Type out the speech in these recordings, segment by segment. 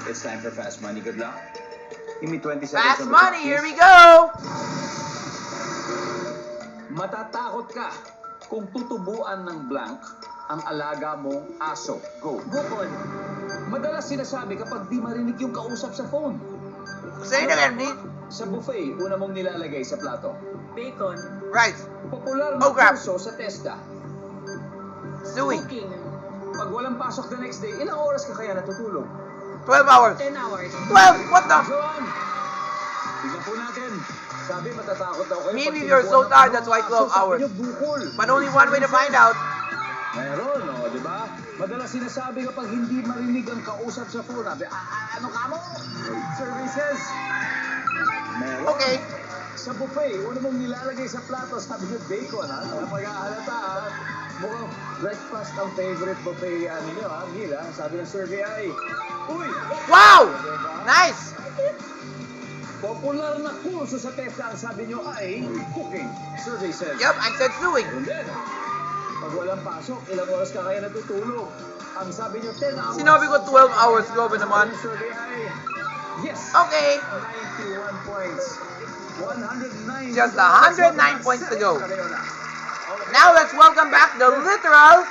It's time for Fast Money. Good luck. Give me 20 seconds. Fast on the money, clock, here please. we go! Matatakot ka kung tutubuan ng blank ang alaga mong aso. Go. Bukol. Madalas sinasabi kapag di marinig yung kausap sa phone. Say it again, please. Sa buffet, una mong nilalagay sa plato. Bacon. Rice. Popular Oh, na crap. kurso sa TESDA. Suey. Cooking. Pag walang pasok the next day, ilang oras ka kaya natutulog? 12 hours. 10 hours. 12? What the? John! Tignan po natin. Sabi matatakot daw kayo. Maybe pag you're so tinubuan ng tired, that's why aso, 12 sabi hours. niyo, bukol. But only one way to find out. Meron, o, di ba? Madalas sinasabi kapag hindi marinig ang kausap sa phone, sabi, ano ka mo? Services. Meron. Okay. Sa buffet, una mong nilalagay sa plato, sabi niyo, bacon, ha? Napag-ahalata, ha? Mukhang breakfast ang favorite buffet, ano niyo, ha? Gil, ha? Sabi ng survey ay, uy! Wow! Diba? Nice! Popular na kurso sa TESDA, ang sabi niyo ay cooking. Survey says. Yep, I said suing. And then, pag walang pasok, ilang oras ka kaya natutulog? Ang sabi niyo, 10 hours. Sinabi ko 12 hours, grabe naman. Ang survey ay, yes! Okay. 91 points. 109. Just 109 points to go. Now let's welcome back the literal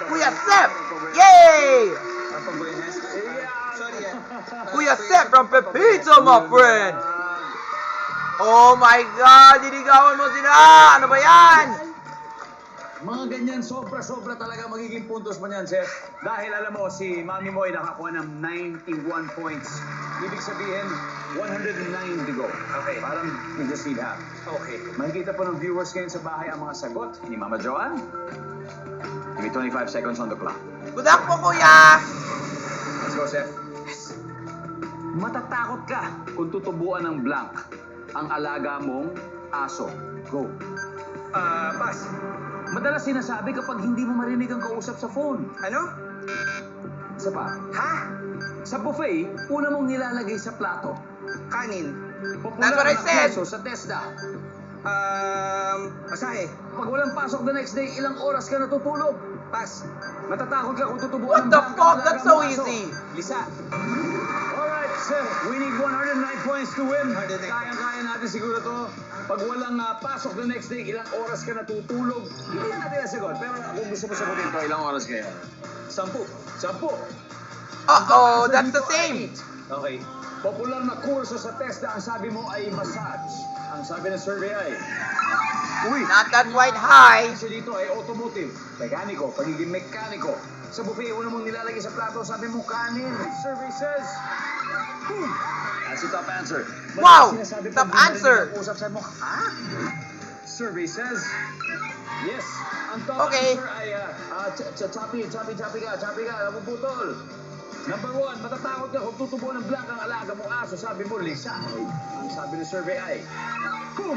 Kuya Sep. Yay! Kuya Sep from Pepito, my friend. Oh my God, dinigawan mo sila. Ano ba yan? Mga ganyan, sobra-sobra talaga magiging puntos mo niyan, Seth. Dahil alam mo, si Mami mo ay nakakuha ng 91 points. Ibig sabihin, 109 to go. Okay. Parang you just need half. Okay. Makikita po ng viewers ngayon sa bahay ang mga sagot ni Mama Joanne. Give me 25 seconds on the clock. Good luck po, Kuya. Let's go, Seth. Matatakot ka kung tutubuan ng blank ang alaga mong aso. Go. Pass. Madalas sinasabi kapag hindi mo marinig ang kausap sa phone. Ano? Isa pa. Ha? Sa buffet, una mong nilalagay sa plato. Kanin. Popular That's what I na said. kurso sa TESDA. Masahe. Pag walang pasok the next day, ilang oras ka natutulog? Pass. Matatakot ka kung What tutubuan ng the blank ang fuck? alaga That's so mong aso. easy. Lisa. Alright, sir. We need 109 points to win. 109. Kayang-kaya natin siguro to. Pag walang pasok the next day, ilang oras ka natutulog? Hindi natin nasagot. Pero kung gusto mo sagutin to, ilang oras kaya? 10. 10. Uh-oh, that's the same. Okay. Popular na kurso sa TESDA, ang sabi mo ay massage. Ang sabi ng survey ay... Uy! Not that white high. Kasi dito ay automotive, mekaniko, pagiging mekaniko. Sa buffet, una mong nilalagay sa plato, sabi mo kanin. Survey says... That's the top answer. Wow! Sinasabi Top pag di answer. narinig ang usap, sabi mo, ha? Survey says... Yes. Ang top Okay. answer ay choppy ka, napuputol. Number 1, matatakot ka kung tutubuan ng blank ang alaga mong aso. Sabi mo, Lisa. Ang sabi ng survey ay... Boom!